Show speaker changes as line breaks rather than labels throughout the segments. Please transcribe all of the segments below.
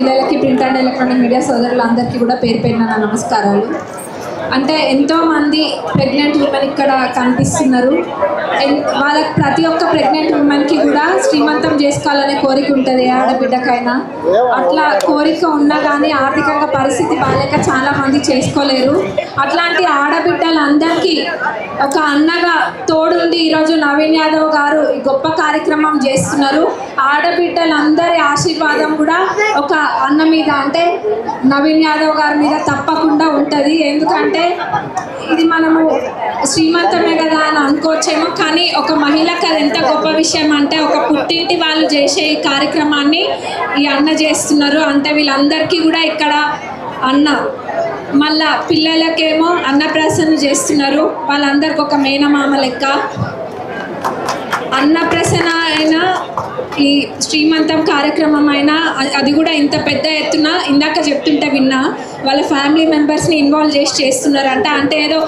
పిల్లలకి print and electronic media సోదరులందరికీ కూడా పేరు పేరున నమస్కారాలు. అంటే ఎంతోమంది ప్రెగ్నెంట్ ఉమెన్ ఇక్కడ కనిపిస్తున్నారు. వాళ్ళకి ప్రతి ఒక్క ప్రెగ్నెంట్ ఉమెన్కి కూడా శ్రీమంతం చేసుకోవాలనే కోరిక ఉంటుంది ఆడబిడ్డకైనా. అట్లా కోరిక ఉన్నా కానీ ఆర్థికంగా పరిస్థితి బాలేక చాలామంది చేసుకోలేరు. అట్లాంటి ఆడబిడ్డలందరికీ ఒక అన్నగా తోడుండి ఈరోజు నవీన్ యాదవ్ గారు ఈ గొప్ప కార్యక్రమం చేస్తున్నారు. ఆడబిడ్డలందరి ఆశీర్వాదం కూడా ఒక అన్న మీద అంటే నవీన్ యాదవ్ గారి మీద తప్పకుండా ఉంటుంది. ఎందుకంటే ఇది మనము శ్రీమంతమే కదా అని అనుకోవచ్చేమో, కానీ ఒక మహిళకు అది ఎంత గొప్ప విషయం అంటే ఒక పుట్టింటి వాళ్ళు చేసే ఈ కార్యక్రమాన్ని ఈ అన్న చేస్తున్నారు. అంటే వీళ్ళందరికీ కూడా ఇక్కడ అన్న మళ్ళా పిల్లలకేమో అన్నప్రాసన చేస్తున్నారు. వాళ్ళందరికీ ఒక మేనమామ లెక్క అన్నప్రాసన అయినా ఈ శ్రీమంతం కార్యక్రమం అయినా అది కూడా ఇంత పెద్ద ఎత్తున ఇందాక చెప్తుంటే విన్నా వాళ్ళ ఫ్యామిలీ మెంబర్స్ని ఇన్వాల్వ్ చేసి చేస్తున్నారంట. అంటే ఏదో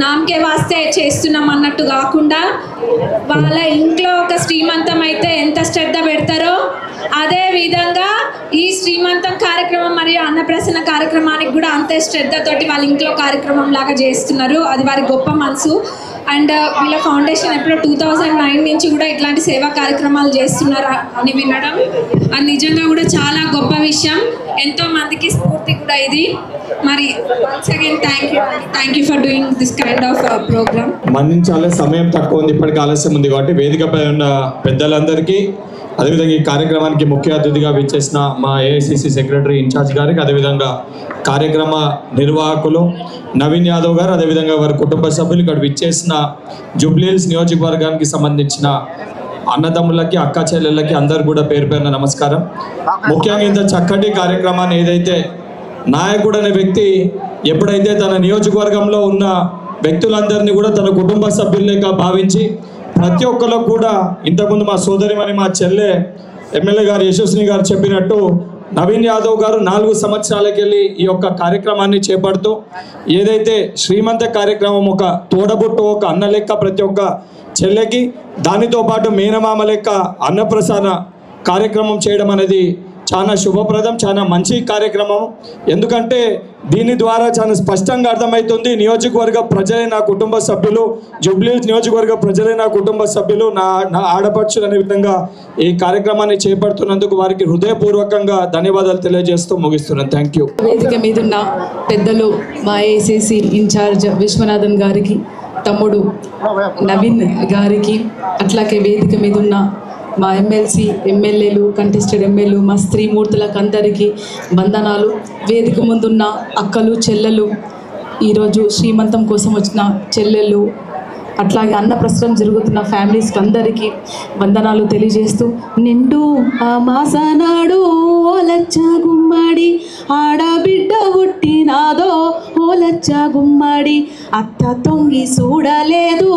నామకే వాస్తే చేస్తున్నాం అన్నట్టు కాకుండా వాళ్ళ ఇంట్లో ఒక శ్రీమంతం అయితే ఎంత శ్రద్ధ పెడతారో అదే విధంగా ఈ శ్రీమంతం కార్యక్రమం మరియు అన్నప్రాసన కార్యక్రమానికి కూడా అంతే శ్రద్ధతోటి వాళ్ళ ఇంట్లో కార్యక్రమం లాగా చేస్తున్నారు. అది వారి గొప్ప మనసు. అండ్ వీళ్ళ ఫౌండేషన్ ఎప్పుడో 2009 నుంచి కూడా ఇట్లాంటి సేవా కార్యక్రమాలు చేస్తున్నారు అని వినడం అది నిజంగా కూడా చాలా గొప్ప విషయం. ఎంతో మందికి స్ఫూర్తి కూడా ఇది. మరి once again thank you for doing this kind of program.
మన్నించాలి, సమయం తక్కువ ఉంది, ఇప్పటికి ఆలస్యం ఉంది కాబట్టి వేదికపై ఉన్న పెద్దలందరికీ అదేవిధంగా ఈ కార్యక్రమానికి ముఖ్య అతిథిగా విచ్చేసిన మా ఏఐసిసి సెక్రటరీ ఇన్ఛార్జ్ గారికి, అదేవిధంగా కార్యక్రమ నిర్వాహకులు నవీన్ యాదవ్ గారు, అదేవిధంగా వారి కుటుంబ సభ్యులు, ఇక్కడ విచ్చేసిన జూబ్లీహిల్స్ నియోజకవర్గానికి సంబంధించిన అన్నదమ్ములకి అక్క చెల్లెళ్ళకి అందరు కూడా పేరు పేరున నమస్కారం. ముఖ్యంగా ఇంత చక్కటి కార్యక్రమాన్ని ఏదైతే నాయకుడు అనే వ్యక్తి ఎప్పుడైతే తన నియోజకవర్గంలో ఉన్న వ్యక్తులందరినీ కూడా తన కుటుంబ సభ్యులేక భావించి ప్రతి ఒక్కరు కూడా ఇంతకుముందు మా సోదరిమణి మా చెల్లె ఎమ్మెల్యే గారు యశస్విని గారు చెప్పినట్టు నవీన్ యాదవ్ గారు 4 సంవత్సరాలకి వెళ్ళి ఈ యొక్క కార్యక్రమాన్ని చేపడుతూ ఏదైతే శ్రీమంత కార్యక్రమం ఒక తోడబుట్టు ఒక అన్న లెక్క ప్రతి ఒక్క చెల్లెకి, దానితో పాటు మేనమామ లెక్క అన్నప్రసాద కార్యక్రమం చేయడం అనేది చాలా శుభప్రదం, చాలా మంచి కార్యక్రమం. ఎందుకంటే దీని ద్వారా చాలా స్పష్టంగా అర్థమవుతుంది నియోజకవర్గ ప్రజలే నా కుటుంబ సభ్యులు, జూబ్లీహిల్స్ నియోజకవర్గ ప్రజలే నా కుటుంబ సభ్యులు, నా ఆడపడుచులు అనే విధంగా ఈ కార్యక్రమాన్ని చేపడుతున్నందుకు వారికి హృదయపూర్వకంగా ధన్యవాదాలు తెలియజేస్తూ ముగిస్తున్నాను. Thank you.
వేదిక మీద ఉన్న పెద్దలు మా ఏఐసిసి ఇన్ఛార్జ్ విశ్వనాథన్ గారికి, తమ్ముడు నవీన్ గారికి, అట్లాగే వేదిక మీద ఉన్న మా ఎమ్మెల్సీ ఎమ్మెల్యేలు, కంటెస్టెడ్ ఎమ్మెల్యేలు, మా స్త్రీమూర్తులకు అందరికీ వందనాలు. వేదిక ముందున్న అక్కలు చెల్లెలు, ఈరోజు శ్రీమంతం కోసం వచ్చిన చెల్లెళ్ళు, అట్లాగే అన్నప్రసరం జరుగుతున్న ఫ్యామిలీస్కి అందరికీ వందనాలు తెలియజేస్తూ, నిండు ఆ మాసనాడు ఓలచ్చ గుమ్మడి ఆడబిడ్డ పుట్టినాదో ఓలచ్చ గుమ్మడి అత్త తొంగి చూడలేదు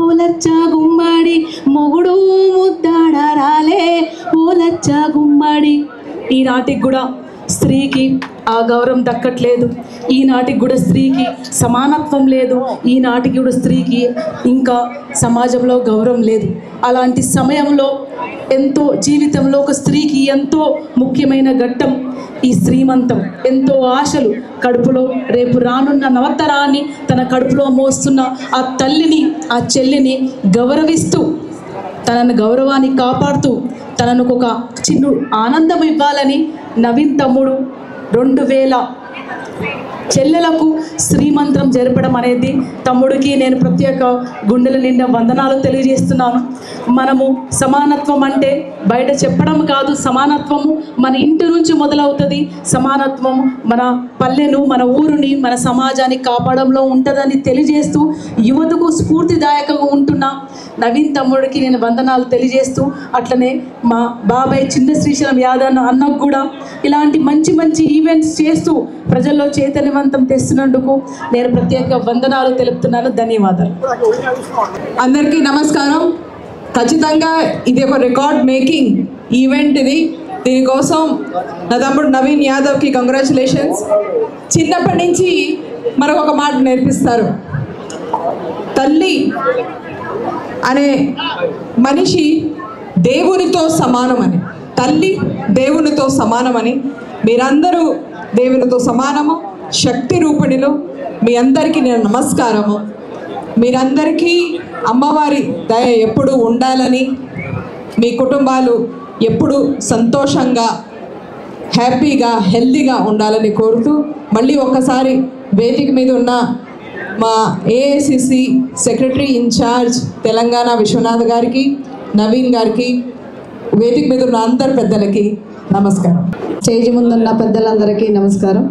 ఓలచ్చ గుమ్మడి మొగుడు ముద్దాడరాలే ఓలచ్చ గుమ్మడి. ఈనాటికి కూడా స్త్రీకి ఆ గౌరవం దక్కట్లేదు. ఈనాటికి కూడా స్త్రీకి సమానత్వం లేదు. ఈనాటికి కూడా స్త్రీకి ఇంకా సమాజంలో గౌరవం లేదు. అలాంటి సమయంలో ఎంతో జీవితంలో ఒక స్త్రీకి ఎంతో ముఖ్యమైన ఘట్టం ఈ శ్రీమంతం. ఎంతో ఆశలు కడుపులో రేపు రానున్న నవతరాన్ని తన కడుపులో మోస్తున్న ఆ తల్లిని, ఆ చెల్లిని గౌరవిస్తూ, తనను గౌరవాన్ని కాపాడుతూ, తనను ఒక చిన్న ఆనందం ఇవ్వాలని నవీన్ తమ్ముడు 2000 చెల్లెలకు శ్రీమంత్రం జరపడం అనేది తమ్ముడికి నేను ప్రత్యేక గుండెల నిండా వందనాలు తెలియజేస్తున్నాను. మనము సమానత్వం అంటే బయట చెప్పడం కాదు, సమానత్వము మన ఇంటి నుంచి మొదలవుతుంది. సమానత్వం మన పల్లెను, మన ఊరుని, మన సమాజాన్ని కాపాడంలో ఉంటుందని తెలియజేస్తూ యువతకు స్ఫూర్తిదాయకంగా ఉంటున్న నవీన్ తమ్ముడికి నేను వందనాలు తెలియజేస్తూ, అట్లనే మా బాబాయ్ చిన్న శ్రీశైలం యాదవ్ అన్నకు కూడా ఇలాంటి మంచి మంచి ఈవెంట్స్ చేస్తూ ప్రజల్లో చైతన్యవంతం తెస్తున్నందుకు నేను ప్రత్యేక వందనాలు తెలుపుతున్నాను. ధన్యవాదాలు.
అందరికీ నమస్కారం. ఖచ్చితంగా ఇది ఒక రికార్డ్ మేకింగ్ ఈవెంట్. దీనికోసం నా తమ్ముడు నవీన్ యాదవ్కి కంగ్రాచులేషన్స్. చిన్నప్పటి నుంచి మనకు ఒక మాట నేర్పిస్తారు, తల్లి అనే మనిషి దేవునితో సమానమని, తల్లి దేవునితో సమానమని. మీరందరూ దేవునితో సమానము, శక్తి రూపిణులు. మీ అందరికీ నేను నమస్కారము. మీరందరికీ అమ్మవారి దయ ఎప్పుడు ఉండాలని, మీ కుటుంబాలు ఎప్పుడు సంతోషంగా, హ్యాపీగా, హెల్తీగా ఉండాలని కోరుతూ, మళ్ళీ ఒక్కసారి వేదిక మీద ఉన్న మా AICC secretary incharge Telangana Vishwanath గారికి, నవీన్ గారికి, వేదిక మీద ఉన్న అందరు పెద్దలకి నమస్కారం.
స్టేజ్ ముందున్న పెద్దలందరికీ నమస్కారం.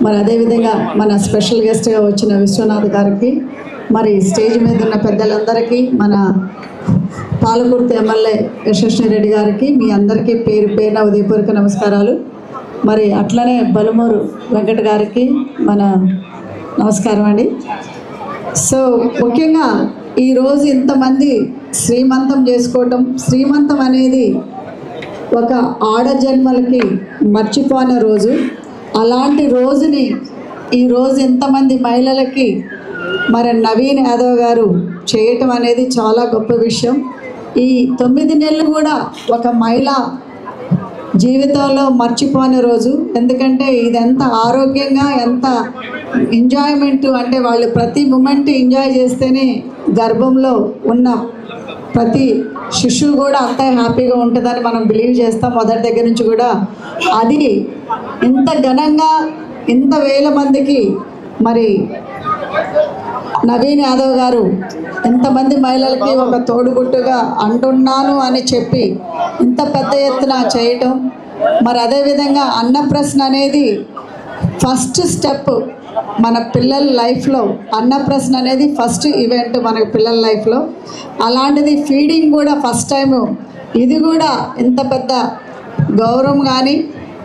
మరి అదేవిధంగా మన స్పెషల్ గెస్ట్గా వచ్చిన విశ్వనాథ్ గారికి, మరి స్టేజ్ మీద ఉన్న పెద్దలందరికీ, మన పాలకుర్తి ఎమ్మెల్యే యశస్వి రెడ్డి గారికి, మీ అందరికీ పేరు పేరున ఉదయపూర్వక నమస్కారాలు. మరి అట్లనే బలుమూరు వెంకట గారికి మన నమస్కారం అండి. సో ముఖ్యంగా ఈరోజు ఇంతమంది శ్రీమంతం చేసుకోవటం, శ్రీమంతం అనేది ఒక ఆడజన్మలకి మర్చిపోయిన రోజు. అలాంటి రోజుని ఈరోజు ఎంతమంది మహిళలకి మరి నవీన్ యాదవ్ గారు చేయటం అనేది చాలా గొప్ప విషయం. ఈ 9 నెలలు కూడా ఒక మహిళ జీవితంలో మర్చిపోని రోజు. ఎందుకంటే ఇది ఎంత ఆరోగ్యంగా, ఎంత ఎంజాయ్మెంట్ అంటే వాళ్ళు ప్రతి మూమెంట్ ఎంజాయ్ చేస్తేనే గర్భంలో ఉన్న ప్రతి శిశువు కూడా అంత హ్యాపీగా ఉంటుందని మనం బిలీవ్ చేస్తాం మొదటి దగ్గర నుంచి కూడా. అది ఇంత ఘనంగా ఇంత వేల మందికి మరి నవీన్ యాదవ్ గారు ఎంతమంది మహిళలకి ఒక తోడుగుట్టుగా అంటున్నాను అని చెప్పి ఇంత పెద్ద ఎత్తున చేయటం. మరి అదేవిధంగా అన్నప్రసన్న అనేది ఫస్ట్ స్టెప్ మన పిల్లల లైఫ్లో. అన్నప్రసన్న అనేది ఫస్ట్ ఈవెంట్ మన పిల్లల లైఫ్లో. అలాంటిది ఫీడింగ్ కూడా ఫస్ట్ టైము. ఇది కూడా ఇంత పెద్ద గౌరవం కానీ,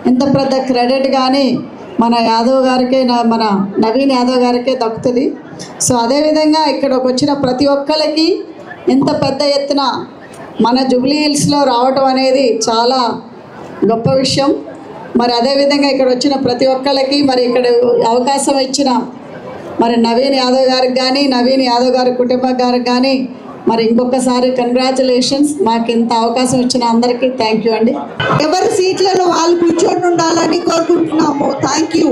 ఇంత పెద్ద క్రెడిట్ కానీ మన యాదవ్ గారికే, మన నవీన్ యాదవ్ గారికే దక్కుతుంది. సో అదేవిధంగా ఇక్కడికి వచ్చిన ప్రతి ఒక్కరికి ఇంత పెద్ద ఎత్తున మన జూబ్లీ హిల్స్లో రావటం అనేది చాలా గొప్ప విషయం. మరి అదేవిధంగా ఇక్కడ వచ్చిన ప్రతి ఒక్కరికి, మరి ఇక్కడ అవకాశం ఇచ్చిన మరి నవీన్ యాదవ్ గారికి కానీ, నవీన్ యాదవ్ గారి కుటుంబం గారికి కానీ మరి ఇంకొకసారి కంగ్రాచులేషన్స్. మాకు ఇంత అవకాశం ఇచ్చిన అందరికీ థ్యాంక్ యూ అండి.
ఎవరి సీట్లలో వాళ్ళు కూర్చొని ఉండాలని కోరుకుంటున్నాము. Thank you.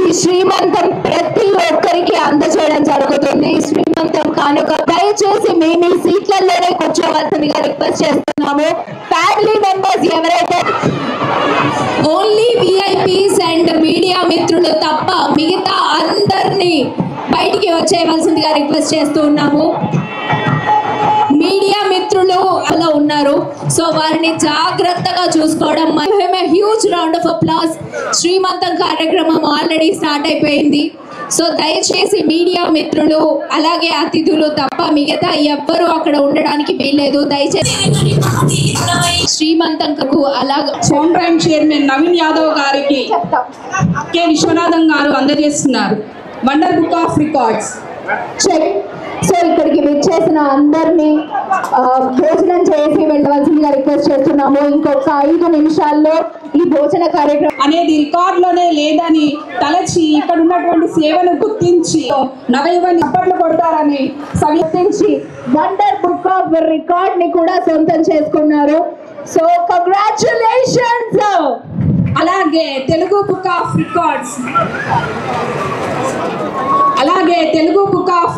ఈ శ్రీమంతం ప్రతి ఒక్కరికి అందజేయడం జరుగుతుంది. శ్రీమంతం కానుక దయచేసి మేము ఈ సీట్లలోనే కూర్చోవలసిందిగా రిక్వెస్ట్ చేస్తున్నాము. ఫ్యామిలీ మెంబర్స్ ఎవరైతే ఓన్లీ విఐపీస్ అండ్ మీడియా మిత్రులు తప్ప మిగతా అందరినీ బయటికి వచ్చేయవలసిందిగా రిక్వెస్ట్ చేస్తూ ఉన్నాము. మీడియా మిత్రులు అలా ఉన్నారు, సో వారిని జాగ్రత్తగా చూసుకోవడం. Huge round of applause. శ్రీమంతం కార్యక్రమం ఆల్రెడీ స్టార్ట్ అయిపోయింది. సో దయచేసి మీడియా మిత్రులు అలాగే అతిథులు తప్ప మిగతా ఎవ్వరూ అక్కడ ఉండడానికి వీల్లేదు. దయచేసి శ్రీమంతంకు అలాగే
phone time chairman Naveen Yadav గారికి కె విశ్వనాథన్ గారు అందజేస్తున్నారు wonder book of records
check. So ఇక్కడికి విచ్చేసిన అందరినీ భోజనం చేసి వెళ్ళవలసిందిగా రిక్వెస్ట్ చేస్తున్నాము. ఇంకొక 5 నిమిషాల్లో ఈ భోజన కార్యక్రమం
అనేది రికార్డులోనే లేదని తలచి ఇక్కడ ఉన్నటువంటి సేవను గుర్తించి నవయువని అప్పట్లు కొడతారని
గుర్తించి వండర్ బుక్ ఆఫ్ రికార్డ్ ని కూడా సొంతం చేసుకున్నారు. So congratulations.
అలాగే తెలుగు బుక్ ఆఫ్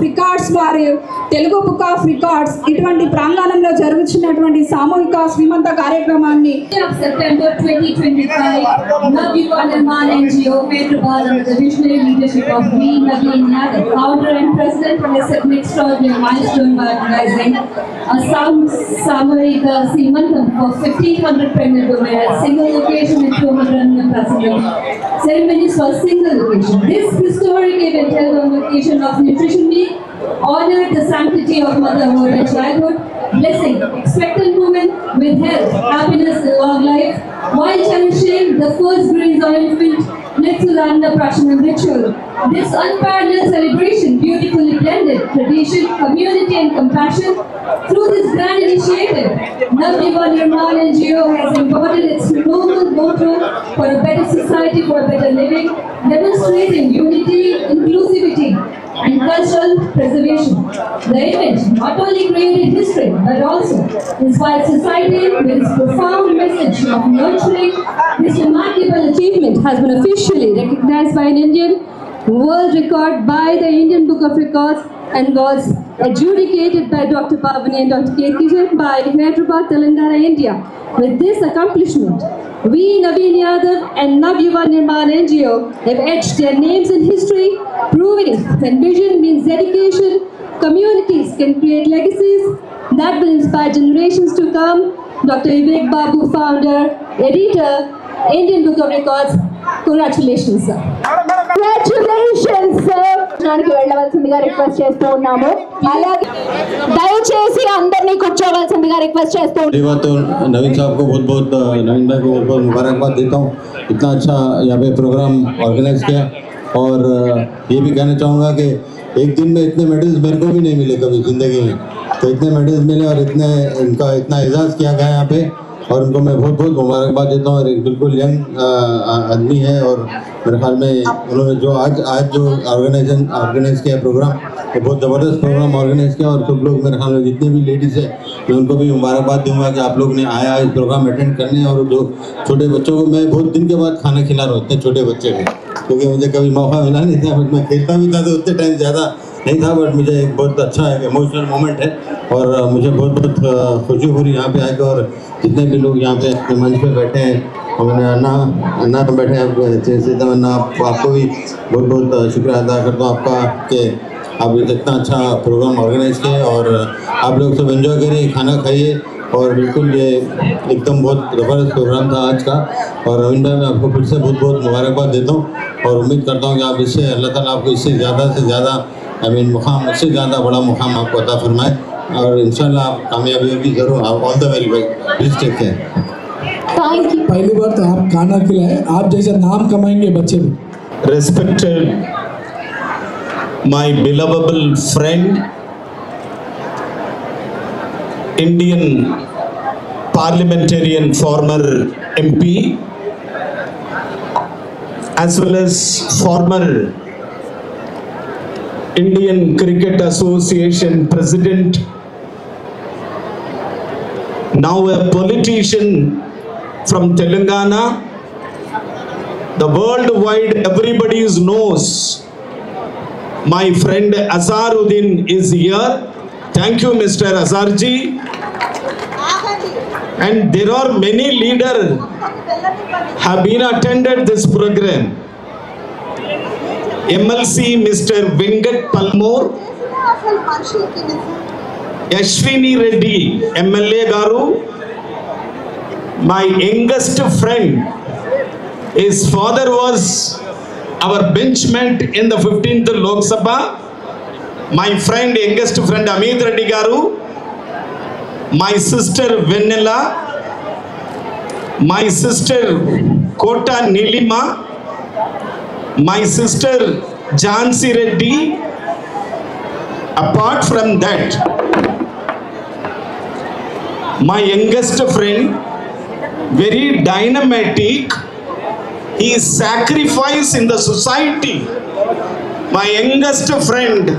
రికార్డ్స్ వారు తెలుగు బుక్ ఆఫ్ రికార్డ్స్ ఇటువంటి ప్రాంగణంలో జరుగుతున్నటువంటి సామూహిక శ్రీమంత కార్యక్రమాన్ని
September 2025, Navjuvan Nirman NGO, Hyderabad, under the visionary leadership of V. Naveen Yadav, founder and president, has set an extraordinary milestone by organizing a Samarika Srimantam for 1,500 pregnant women at a single location in 200 passengers. Ceremonies for a single location. This historic event held on occasion of Nutrition Week honored the sanctity of motherhood and childhood, blessing expectant women with health, happiness, and long life, while cherishing the first grains of infant next to the Annaprashanam ritual. This unparalleled celebration beautifully blended tradition, community, and compassion. Through this grand initiative, Navjuvan Nirman NGO has embodied its noble motto for a better society, for a better living, demonstrating unity, inclusivity,
and cultural preservation. The event not only created history but also inspired society with its profound message of nurturing. This remarkable achievement has been officially recognized by an Indian world record by the Indian Book of Records and was adjudicated by Dr. Pavani and Dr. Kirti by Hyderabad, Telangana, India. With this accomplishment, we Naveen Yadav and Navyuva Nirman NGO have etched their names in history, proving that vision means dedication. Communities can create legacies that will inspire generations to come. Dr. Vivek Babu, founder, editor, Indian Book of Records. Congratulations, sir.
Congratulations sir వెళ్ళవలసిందిగా request చేస్తూ ఉన్నాము. అలాగే దయచేసి అందరినీ కూర్చోవలసిందిగా request చేస్తూ ఉన్నాము.
तो नवीन साहब को बहुत बहुत नवीन भाई को बहुत बहुत मुबारकबाद देता हूँ. इतना अच्छा यहाँ पे प्रोग्राम ऑर्गेनाइज किया और ये भी कहना चाहूँगा कि एक दिन में इतने मेडल्स मेरे को भी नहीं मिले कभी ज़िंदगी में, तो इतने मेडल्स मिले और इतने इनका इतना एजाज़ किया गया यहाँ पे और उनको मैं बहुत बहुत मुबारकबाद देता हूँ. और एक बिल्कुल यंग आदमी है और मेरे ख्याल में उन्होंने जो आज जो ऑर्गेनाइज किया प्रोग्राम, वो बहुत ज़बरदस्त प्रोग्राम ऑर्गेनाइज किया. और सब लोग मेरे ख्याल में जितने भी लेडीज़ है मैं उनको भी मुबारकबाद दूंगा कि आप लोग ने आया इस प्रोग्राम अटेंड करने. और जो छोटे बच्चों को मैं बहुत दिन के बाद खाना खिला रहा हूँ, इतने छोटे बच्चे को, क्योंकि मुझे कभी मौका मिला नहीं था. मैं खेलता भी था तो उतने टाइम ज़्यादा नहीं था, बट मुझे एक बहुत अच्छा एक इमोशनल मोमेंट है और मुझे बहुत बहुत खुशी हो रही यहाँ पे आकर. और जितने भी लोग यहाँ पे अपने मंच पे बैठे हैं और मैंने अन्ना बैठे हैं अन्ना, आपको भी बहुत बहुत शुक्रिया अदा करता हूँ आपका कि आप इतना अच्छा प्रोग्राम ऑर्गेनाइज किए और आप लोग सब एंजॉय करिए, खाना खाइए. और बिल्कुल ये एकदम बहुत ज़बरदस्त प्रोग्राम था आज का. और रवीन भाई मैं आपको फिर से बहुत बहुत मुबारकबाद देता हूँ और उम्मीद करता हूँ कि आप इससे अल्लाह ताला आपको इससे ज़्यादा से ज़्यादा मुकाम, इससे ज़्यादा बड़ा मुकाम आपको अता फरमाए और इंशाल्लाह आप कामयाबी होगी ज़रूर. आप ऑल द वेरी भाई, please take care.
Thank you.
पहली बार तो आप खाना खिलाए, आप जैसे नाम कमाएंगे बच्चे भी.
Respected my beloved friend, Indian parliamentarian former MP, as well as former Indian Cricket Association President, now a politician from Telangana. The worldwide everybody knows my friend Azaruddin is here. Thank you, Mr. Azarji. And there are many leaders have been attended this program. MLC Mr. Venkat Palmore, Yashwini Reddy MLA Garu, my youngest friend, his father was our benchmate in the 15th Lok Sabha, my friend, youngest friend Amit Reddy Garu, my sister Venella, my sister Kota Nilima, my sister Jhansi Reddy. Apart from that, my youngest friend, very dynamic, he is sacrifice in the society, my youngest friend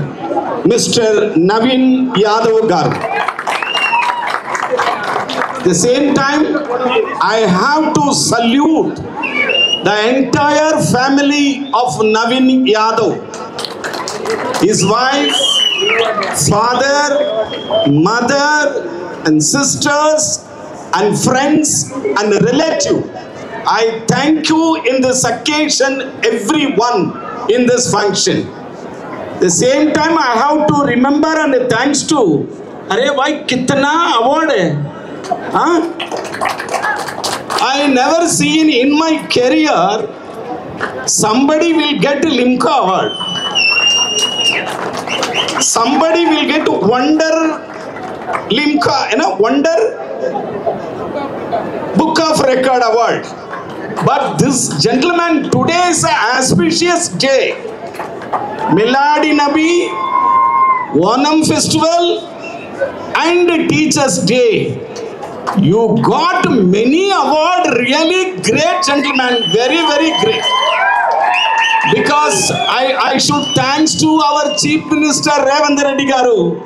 Mr. Naveen Yadav Garu. At the same time, I have to salute the entire family of Naveen Yadav, his wife, father, mother and sisters and friends and relatives. I thank you in this occasion, everyone in this function. At the same time, I have to remember and thanks to, अरे भाई कितना award है, हाँ? I never seen in my career somebody will get Limca award, somebody will get Wonder Limca, Wonder Book of Record award. But this gentleman, today is an auspicious day, Miladi Nabi, Onam festival and Teachers Day. You got many awards, really great gentleman, very very great.
because I should thanks to our Chief Minister Revanth Reddy Garu,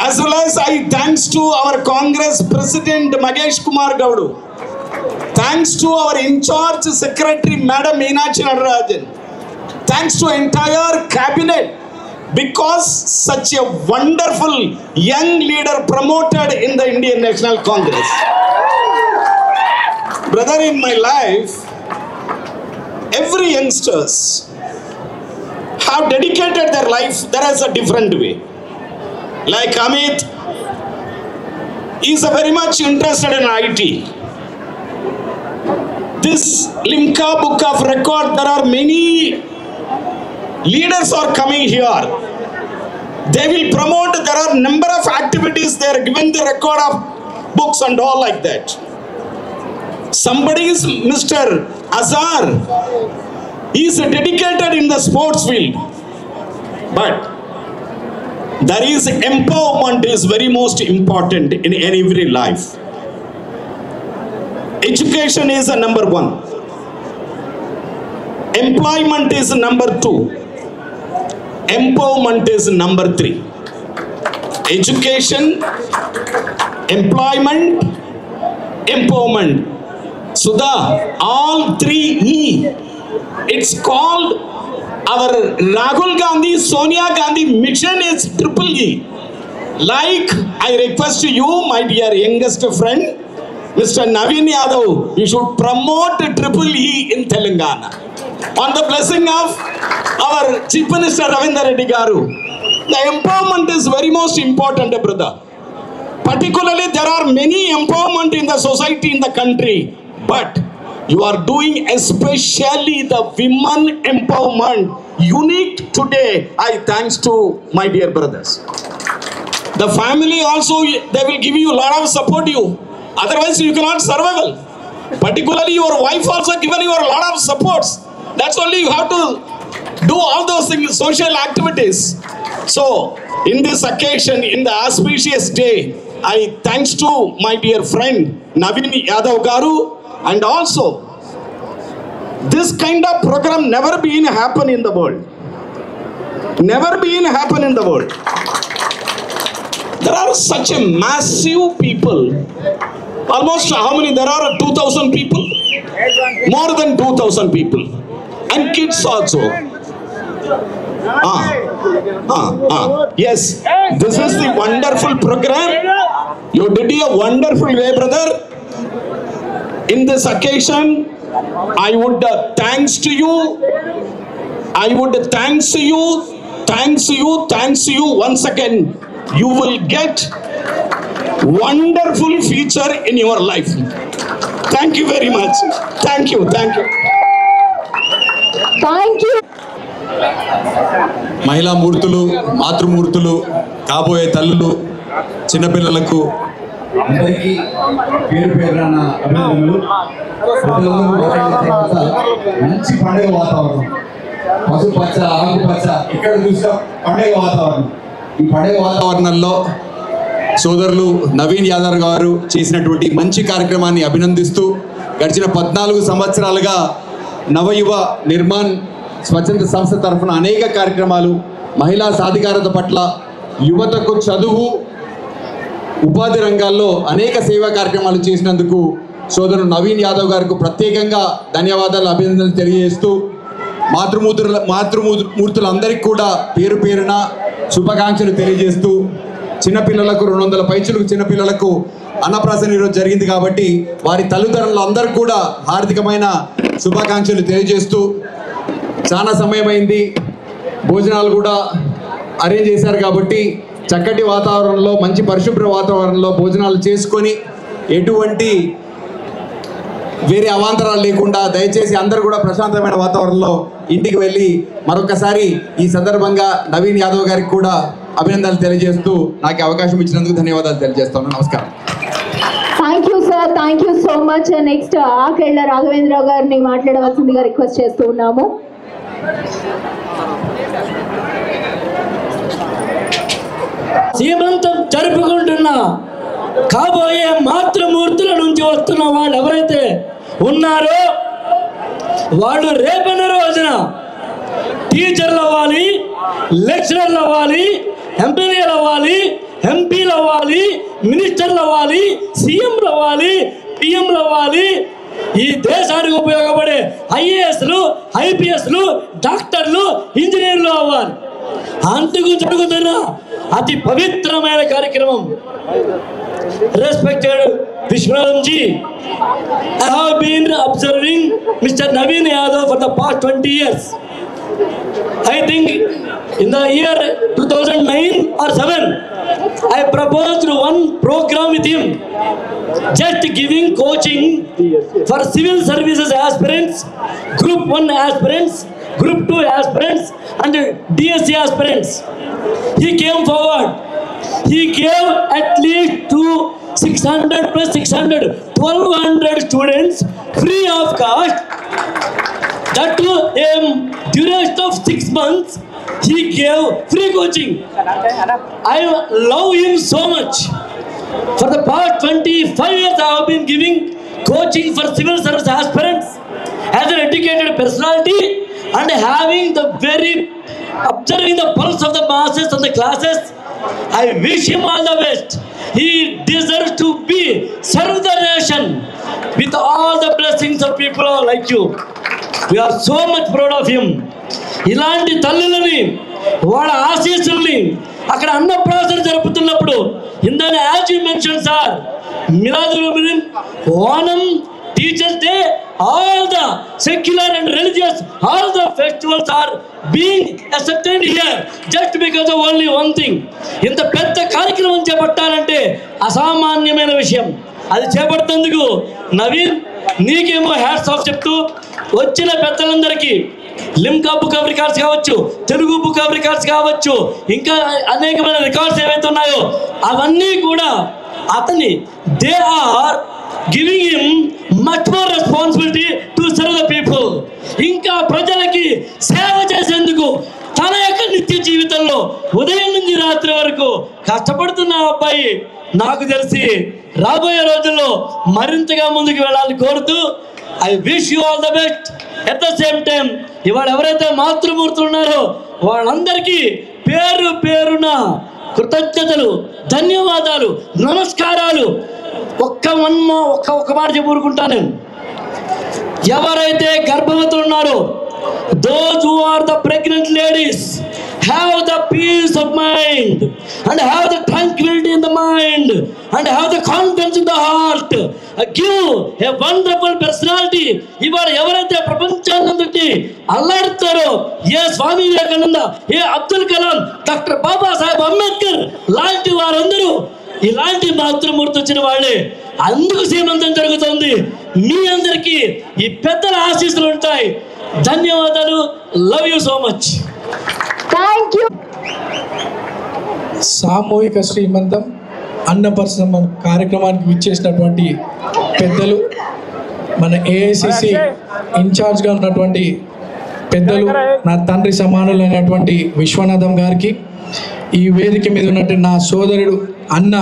as well as I thanks to our Congress President Magesh Kumar Gowdu, thanks to our in-charge Secretary Madam Meenakshi Nadarajan, thanks to entire cabinet, because such a wonderful young leader promoted in the Indian National Congress. Brother, in my life, every youngsters have dedicated their life there is a different way. Like Amit is very much interested in IT. This Limca Book of Record, there are many leaders are coming here. They will promote, there are number of activities, they are given the record of books and all like that. Somebody is Mr. Azhar. He is dedicated in the sports field. But there is empowerment is very most important in every life. Education is a number one. Employment is number two. Empowerment is number three. Education, employment, empowerment. Sudha, all three E. It's called our Rahul Gandhi, Sonia Gandhi mission is triple E. Like I request you, my dear youngest friend, Mr. Navin Yadav, you should promote triple E in Telangana. On the blessing of our Chief Minister Revanth Reddy Garu, the empowerment is very most important, brother. Particularly, there are many empowerment in the society, in the country, but you are doing especially the women empowerment unique today. I thanks to my dear brothers. The family also, they will give you a lot of support you. Otherwise, you cannot survive. Particularly, your wife also given you a lot of supports. That's only you have to do all those things, social activities. So, in this occasion, in the auspicious day, I thanks to my dear friend Navin Yadav Garu, and also this kind of program never been happen in the world. Never been happen in the world. There are such a massive people. Almost how many? There are 2,000 people. More than 2,000 people. And kids also. Yes, this is the wonderful program. You did a wonderful way, brother. In this occasion, I would thanks to you. I would thanks you once again. You will get wonderful future in your life. Thank you very much. Thank you.
Thank you.
మహిళా మూర్తులు, మాతృమూర్తులు, కాబోయే తల్లులు, చిన్నపిల్లలకు అందరికీ పేరు పేరున అభినందనలు. మంచి పండుగ వాతావరణం, పసుపచ్చ ఆకుపచ్చ ఇక్కడ చూసిన పండుగ వాతావరణం. ఈ పండుగ వాతావరణంలో సోదరులు నవీన్ యాదవ్ గారు చేసినటువంటి మంచి కార్యక్రమాన్ని అభినందిస్తూ గడిచిన 14 సంవత్సరాలుగా నవయువ నిర్మాణ్ స్వచ్ఛంద సంస్థ తరఫున అనేక కార్యక్రమాలు, మహిళా సాధికారత పట్ల, యువతకు చదువు, ఉపాధి రంగాల్లో అనేక సేవా కార్యక్రమాలు చేసినందుకు సోదరుడు నవీన్ యాదవ్ గారికి ప్రత్యేకంగా ధన్యవాదాలు, అభినందనలు తెలియజేస్తూ మాతృమూర్తులందరికీ కూడా పేరు పేరున శుభాకాంక్షలు తెలియజేస్తూ చిన్నపిల్లలకు 200 పైచులకు చిన్నపిల్లలకు అన్నప్రాసన ఈరోజు జరిగింది కాబట్టి వారి తల్లిదండ్రులందరికీ కూడా హార్దికమైన శుభాకాంక్షలు తెలియజేస్తూ చాలా సమయమైంది, భోజనాలు కూడా అరేంజ్ చేశారు కాబట్టి చక్కటి వాతావరణంలో, మంచి పరిశుభ్ర వాతావరణంలో భోజనాలు చేసుకొని ఎటువంటి వేరే అవాంతరాలు లేకుండా దయచేసి అందరూ కూడా ప్రశాంతమైన వాతావరణంలో ఇంటికి వెళ్ళి మరొకసారి ఈ సందర్భంగా నవీన్ యాదవ్ గారికి కూడా అభినందనలు తెలియజేస్తూ నాకు అవకాశం ఇచ్చినందుకు ధన్యవాదాలు తెలియజేస్తాను. నమస్కారం.
Thank you sir, thank you so much. Next Akella Raghavendrarao గారిని మాట్లాడవలసిందిగా రిక్వెస్ట్ చేస్తూ ఉన్నాము.
సీమంతం జరుపుకుంటున్న కాబోయే మాతృమూర్తుల నుంచి వస్తున్న వాళ్ళు ఎవరైతే ఉన్నారో వాళ్ళు రేపటి రోజున అడుగుతున్నా, టీచర్లు అవ్వాలి, లెక్చరర్లు అవ్వాలి, ఎమ్మెల్యేలు అవ్వాలి, ఎంపీలు అవ్వాలి, మినిస్టర్లు అవ్వాలి, సీఎంలు అవ్వాలి, పిఎంలు అవ్వాలి, ఈ దేశానికి ఉపయోగపడే ఐఏఎస్లు, ఐపీఎస్లు, డాక్టర్లు, ఇంజనీర్లు అవ్వాలి. అందుకు జరుగుతున్న అతి పవిత్రమైన కార్యక్రమం. Respected Vishwanathan ji, I have been observing Mr. Navin Yadav for the past 20 years. I think in the year 2009 or 7, I proposed one program with him, just giving coaching for civil services aspirants, Group 1 aspirants, Group 2 aspirants and DSC aspirants. He came forward. He gave at least 600 plus 600, 1200 students free of cost. That too, duration of 6 months, he gave free coaching. I love him so much. For the past 25 years, I have been giving coaching for civil service aspirants as an educated personality and having the observing the pulse of the masses and the classes. I wish him all the best. He deserves to be serve the nation with all the blessings of people like you. We are so much proud of him. ఇలాంటి తల్లులని వాళ్ళ ఆశీస్సుల్ని అక్కడ అన్నప్రాసన జరుపుతున్నప్పుడు ఇందాక as you mention sir, Miladul Onam, teachers day, all the secular and religious, all the festivals are being accepted here just because of only one thing. ఇంత పెద్ద కార్యక్రమం చేపట్టాలంటే అసామాన్యమైన విషయం. అది చేపడుతందుకు నవీన్ నీకేమో హ్యాట్స్ ఆఫ్ చెప్తూ వచ్చిన పెద్దలందరికీ లిమ్కా బుక్ ఆఫ్ రికార్డ్స్ కావచ్చు, తెలుగు బుక్ ఆఫ్ రికార్డ్స్ కావచ్చు, ఇంకా అనేకమైన రికార్డ్స్ ఏవైతే ఉన్నాయో అవన్నీ కూడా అతని they are giving him much more responsibility to serve the people. ఇంకా ప్రజలకి సేవ చేసేందుకు తన యొక్క నిత్య జీవితంలో ఉదయం నుంచి రాత్రి వరకు కష్టపడుతున్న అబ్బాయి నాకు తెలిసి రాబోయే రోజుల్లో మరింతగా ముందుకు వెళ్ళాలని కోరుతూ I wish you all the best. At the same time ఇవాళ ఎవరైతే మాతృమూర్తులు ఉన్నారో వాళ్ళందరికీ పేరు పేరున కృతజ్ఞతలు, ధన్యవాదాలు, నమస్కారాలు. ఒక్క మాట చెప్పుకుంటాను నేను. ఎవరైతే గర్భవతులు ఉన్నారో, those who are the pregnant ladies, have the peace of mind and have the tranquility in the mind and have the confidence in the heart. Give a wonderful personality. ఇవాళ ఎవరైతే ప్రపంచాన్నంతటి అల్లాడుతారో, ఏ స్వామి వివేకానంద, ఏ అబ్దుల్ కలాం, డాక్టర్ బాబాసాహెబ్ అంబేద్కర్ లాంటి వారందరూ ఇలాంటి మాతృమూర్తి వచ్చిన వాళ్ళే. అందుకు సీమంతం జరుగుతుంది. మీ అందరికీ ఈ పెద్దల ఆశీస్సులు ఉంటాయి. ధన్యవాదాలు. Love you so much.
Thank you.
సామూహిక శ్రీమంతం అన్నపరసన కార్యక్రమానికి విచ్చేసినటువంటి పెద్దలు, మన ఏఐసిసి ఇన్ఛార్జ్గా ఉన్నటువంటి పెద్దలు, నా తండ్రి సమానులైనటువంటి విశ్వనాథం గారికి, ఈ వేదిక మీద ఉన్నటువంటి నా సోదరుడు అన్న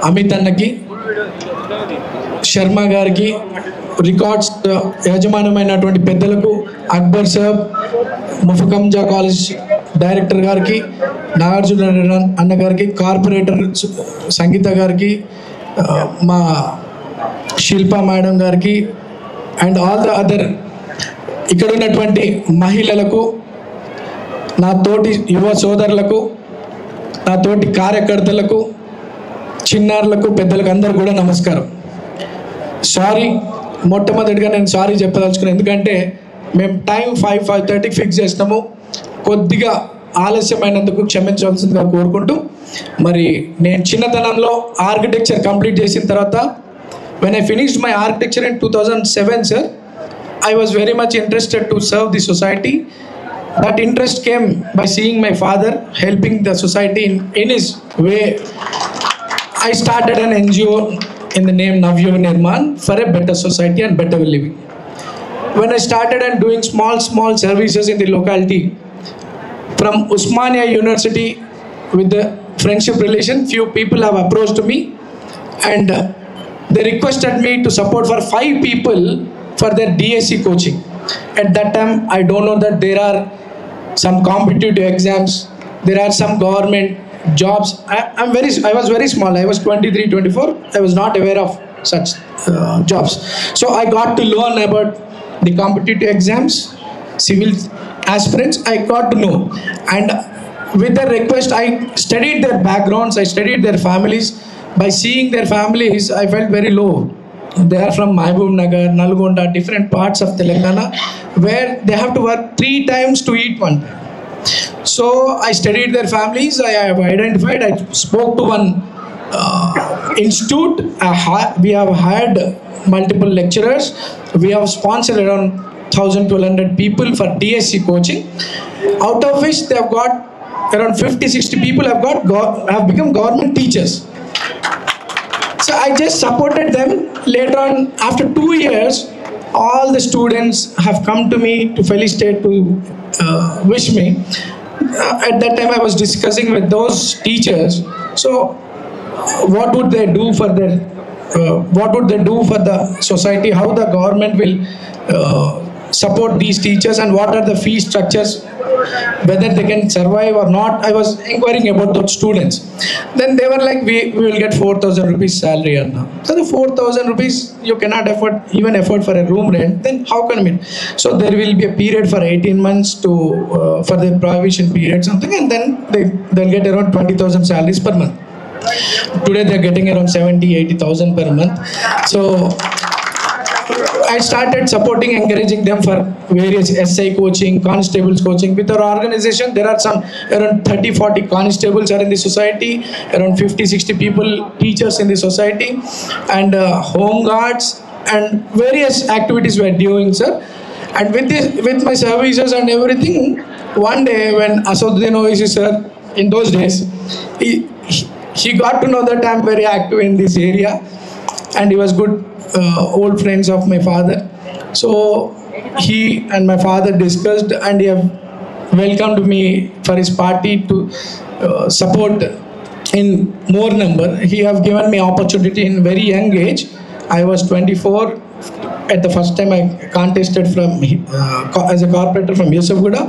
అమిత్ అన్నకి, శర్మ గారికి, రికార్డ్స్ యజమానమైనటువంటి పెద్దలకు, అక్బర్ సాబ్, ముఫకంజా కాలేజ్ డైరెక్టర్ గారికి, నాగార్జున అన్న గారికి, కార్పొరేటర్ సంగీత గారికి, మా శిల్పా మేడం గారికి అండ్ ఆల్ ద అదర్ ఇక్కడ ఉన్నటువంటి మహిళలకు, నా తోటి యువ సోదరులకు, నా తోటి కార్యకర్తలకు, చిన్నారులకు, పెద్దలకు అందరూ కూడా నమస్కారం. సారీ, మొట్టమొదటిగా నేను సారీ చెప్పదలుచుకున్నాను. ఎందుకంటే మేము టైం 5:30కి ఫిక్స్ చేస్తాము. కొద్దిగా ఆలస్యమైనందుకు క్షమించవలసిందిగా కోరుకుంటూ, మరి నేను చిన్నతనంలో ఆర్కిటెక్చర్ కంప్లీట్ చేసిన తర్వాత when I finished my architecture in 2007 sir, I was very much interested to serve the society. That interest came by seeing my father helping the society in his way. I started an NGO in the name Navyuga Nirman for a better society and better living. When I started and doing small services in the locality, from Osmania University with the friendship relation, few people have approached me and they requested me to support for 5 people for their DSC coaching. At that time, I don't know that there are some competitive exams, there are some government jobs. I was very small. I was 23, 24. I was not aware of such jobs. So I got to learn about the competitive exams, civil aspirants. I got to know, and with their request, I studied their backgrounds. I studied their families. By seeing their families, I felt very low. They are from Mahbub Nagar, Nalgonda, different parts of Telangana, where they have to work 3 times to eat one time. So I studied their families. I have identified. I spoke to one institute. We have hired multiple lecturers. We have sponsored around 1,200 people for DSC coaching, out of which they have got around 50-60 people have become government teachers. So I just supported them. Later on, after 2 years, all the students have come to me to felicitate, to wish me. At that time, I was discussing with those teachers. So, what would they do for the society? How the government will support these teachers, and what are the fee structures, whether they can survive or not. I was inquiring about those students. Then they were like, we will get 4,000 rupees salary. So the 4,000 rupees you cannot even afford for a room rent, then how can it? So there will be a period for 18 months for the prohibition period something, and then they'll get around 20,000 salaries per month. Today they're getting around 70,000-80,000 per month. So I started supporting, encouraging them for various SI coaching, constables coaching. With our organization, there are some around 30-40 constables are in the society, around 50-60 people, teachers in the society, and home guards, and various activities we are doing, sir. And with my services and everything, one day when Asaduddin Owaisi sir, in those days, he got to know that I am very active in this area, and he was good old friends of my father. So he and my father discussed, and he have welcomed me for his party to support in more number. He have given me opportunity in very young age. I was 24 at the first time I contested from as a corporator from Yusufguda,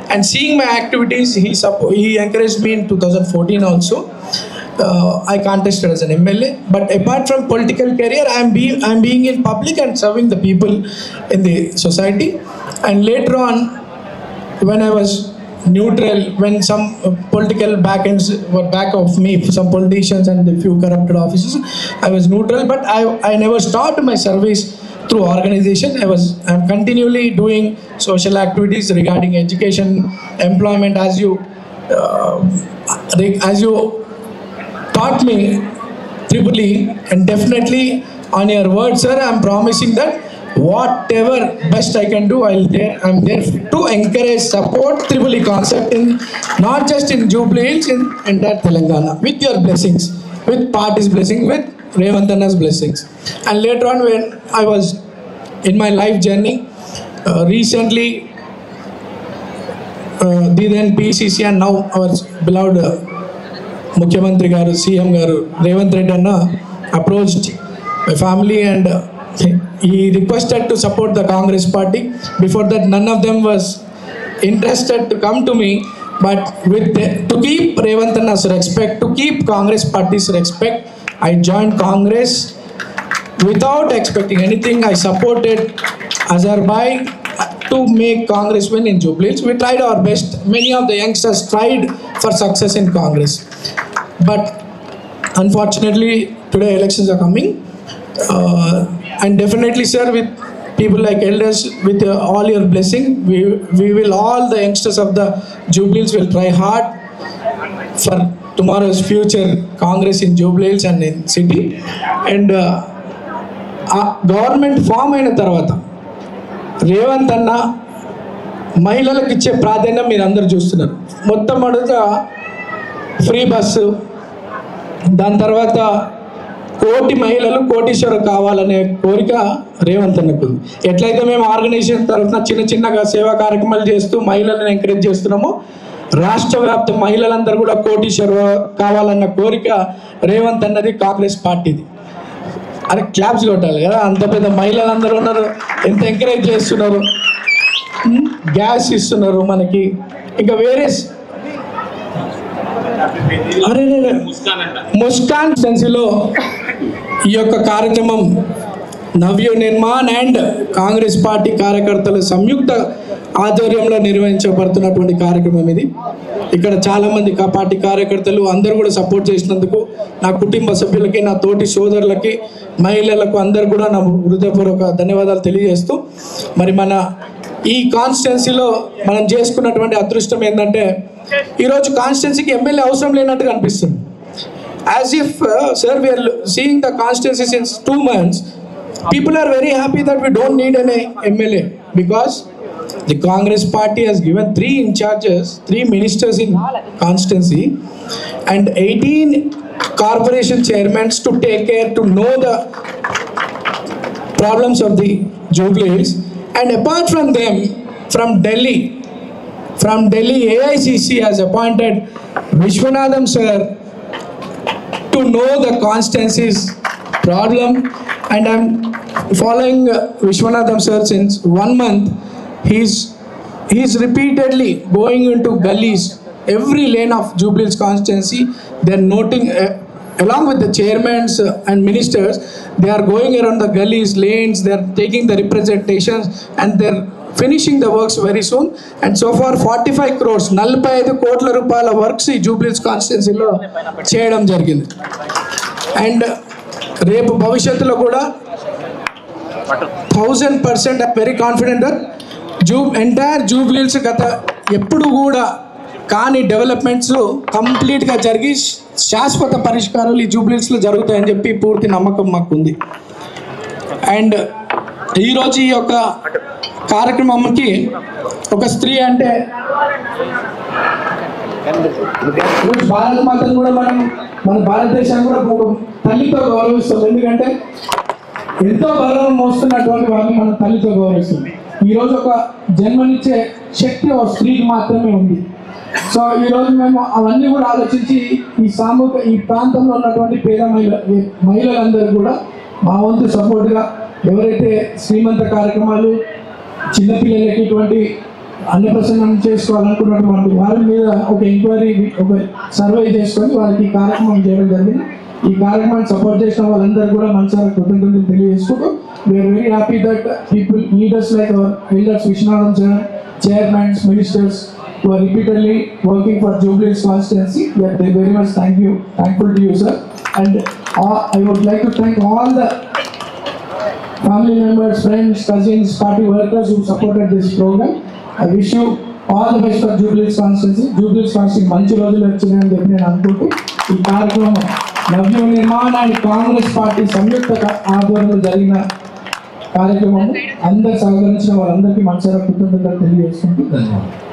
and seeing my activities, he encouraged me in 2014 also. I contested as an MLA, but apart from political career, I am being in public and serving the people in the society. And later on, when I was neutral, when some political backends were back of me, some politicians and a few corrupted officers, I was neutral, but I never stopped my service through organization. I'm continually doing social activities regarding education, employment, as you taught me triply, and definitely on your word, sir, I'm promising that whatever best I can do, I'm there to encourage, support Tripoli concept in not just in Jubilee Hills, in entire Telangana, with your blessings, with party's blessing, with Revanth Anna's blessings. And later on, when I was in my life journey, recently the then PCC and now our beloved Mukhyamantri garu, CM garu, Revanth Reddy Anna approached my family, and he requested to support the Congress party. Before that, none of them was interested to come to me, but to keep Revanth Anna's respect, to keep Congress party's respect, I joined Congress without expecting anything. I supported Azhar-bhai to make Congress win in Jubilee Hills. We tried our best. Many of the youngsters tried for success in Congress. But unfortunately, today elections are coming. And definitely, sir, with people like elders, with all your blessing, we will, all the youngsters of the Jubilee Hills will try hard for tomorrow's future Congress in Jubilee Hills and in city. And government form అయిన తర్వాత రేవంత్ అన్న మహిళలకు ఇచ్చే ప్రాధాన్యం మీరు అందరూ చూస్తున్నారు. మొట్టమొదట ఫ్రీ బస్సు, దాని తర్వాత కోటి మహిళలు కోటీశ్వరు కావాలనే కోరిక రేవంత్ అన్నకు. ఎట్లయితే మేము ఆర్గనైజేషన్ తరఫున చిన్నగా సేవా కార్యక్రమాలు చేస్తూ మహిళలను ఎంకరేజ్ చేస్తున్నామో, రాష్ట్ర వ్యాప్త మహిళలందరూ కూడా కోటీశ్వరు కావాలన్న కోరిక రేవంత్ అన్నది, కాంగ్రెస్ పార్టీది. అరే క్లాప్స్ కొట్టాలి కదా, అంత పెద్ద మహిళలందరూ ఉన్నారు, ఎంత ఎంకరేజ్ చేస్తున్నారు. గ్యాస్ ఇస్తున్నారు మనకి. ఇంకా వేరే ముస్కాన్ సెన్సీలో ఈ యొక్క కార్యక్రమం నవ్య నిర్మాణ్ అండ్ కాంగ్రెస్ పార్టీ కార్యకర్తల సంయుక్త ఆధ్వర్యంలో నిర్వహించబడుతున్నటువంటి కార్యక్రమం ఇది. ఇక్కడ చాలామంది పార్టీ కార్యకర్తలు అందరూ కూడా సపోర్ట్ చేసినందుకు నా కుటుంబ సభ్యులకి, నా తోటి సోదరులకి, మహిళలకు అందరూ కూడా నా హృదయపూర్వక ధన్యవాదాలు తెలియజేస్తూ, మరి మన ఈ కాన్స్టిట్యున్సీలో మనం చేసుకున్నటువంటి అదృష్టం ఏంటంటే ఈరోజు కాన్స్టిట్యున్సీకి ఎమ్మెల్యే అవసరం లేనట్టుగా అనిపిస్తుంది. As if sir we are seeing the constituency since 2 months, people are very happy that we don't need an MLA because the Congress party has given 3 in charges, 3 ministers in constituency and 18 corporation chairmen to take care, to know the problems of the Jubilees. And apart from them, from Delhi AICC has appointed Vishwanathan sir to know the constituency's problem, and I'm following Vishwanathan sir since 1 month. He's repeatedly going into gullies, every lane of Jubilees constituency. They're noting along with the chairmen and ministers, they are going around the gullies, lanes, they're taking the representations and they're finishing the works very soon. And so far 45 crores 45 కోట్ల రూపాయల works ఈ జూబ్లీస్ కాన్స్టిట్యున్సీలో చేయడం జరిగింది. And రేపు భవిష్యత్తులో కూడా 1000% very confident that entire జూబ్లీస్ గత ఎప్పుడు కూడా కానీ డెవలప్మెంట్స్ కంప్లీట్గా జరిగి శాశ్వత పరిష్కారాలు ఈ జూబ్లీస్లో జరుగుతాయని చెప్పి పూర్తి నమ్మకం మాకు ఉంది. అండ్ ఈరోజు ఈ యొక్క కార్యక్రమంకి ఒక స్త్రీ అంటే భారత మాతను కూడా మన భారతదేశాన్ని కూడా ఒక తల్లితో గౌరవిస్తాం. ఎందుకంటే ఎంతో గౌరవం మోస్తున్నటువంటి వాళ్ళని మన తల్లితో గౌరవిస్తాం. ఈరోజు ఒక జన్మనిచ్చే శక్తి ఒక స్త్రీకి మాత్రమే ఉంది. సో ఈరోజు మేము అవన్నీ కూడా ఆలోచించి ఈ ప్రాంతంలో ఉన్నటువంటి పేద మహిళలందరూ కూడా మా వంతు సపోర్ట్గా ఎవరైతే శ్రీమంత కార్యక్రమాలు, చిన్నపిల్లలకి ఇటువంటి అన్నప్రసన్నం చేసుకోవాలనుకున్నటువంటి వారి మీద ఒక ఎంక్వైరీ, ఒక సర్వే చేసుకొని వాళ్ళకి ఈ కార్యక్రమం చేయడం జరిగింది. ఈ కార్యక్రమాన్ని సపోర్ట్ చేసిన వాళ్ళందరూ కూడా మనసారా కృతజ్ఞతలు తెలియజేసుకుంటూ, we are very happy that people leaders like our elders Viswanathan sir, chairmans, ministers who are repeatedly working for Jubilees constituency. We are very much thankful to you, sir. And I would like to thank all the family members, friends, cousins, party workers who supported this program. I wish you all the best for Jubilees constituency. Jubilees constituency మంచి రోజులు వచ్చినాయని చెప్పి నేను అనుకుంటూ ఈ కార్యక్రమం నవ్య Nirman and Congress party సంయుక్త ఆధ్వర్యంలో జరిగిన కార్యక్రమం అందరు సహకరించిన వాళ్ళందరికీ మనసారా కృతజ్ఞతలు తెలియజేసుకుంటూ ధన్యవాదాలు.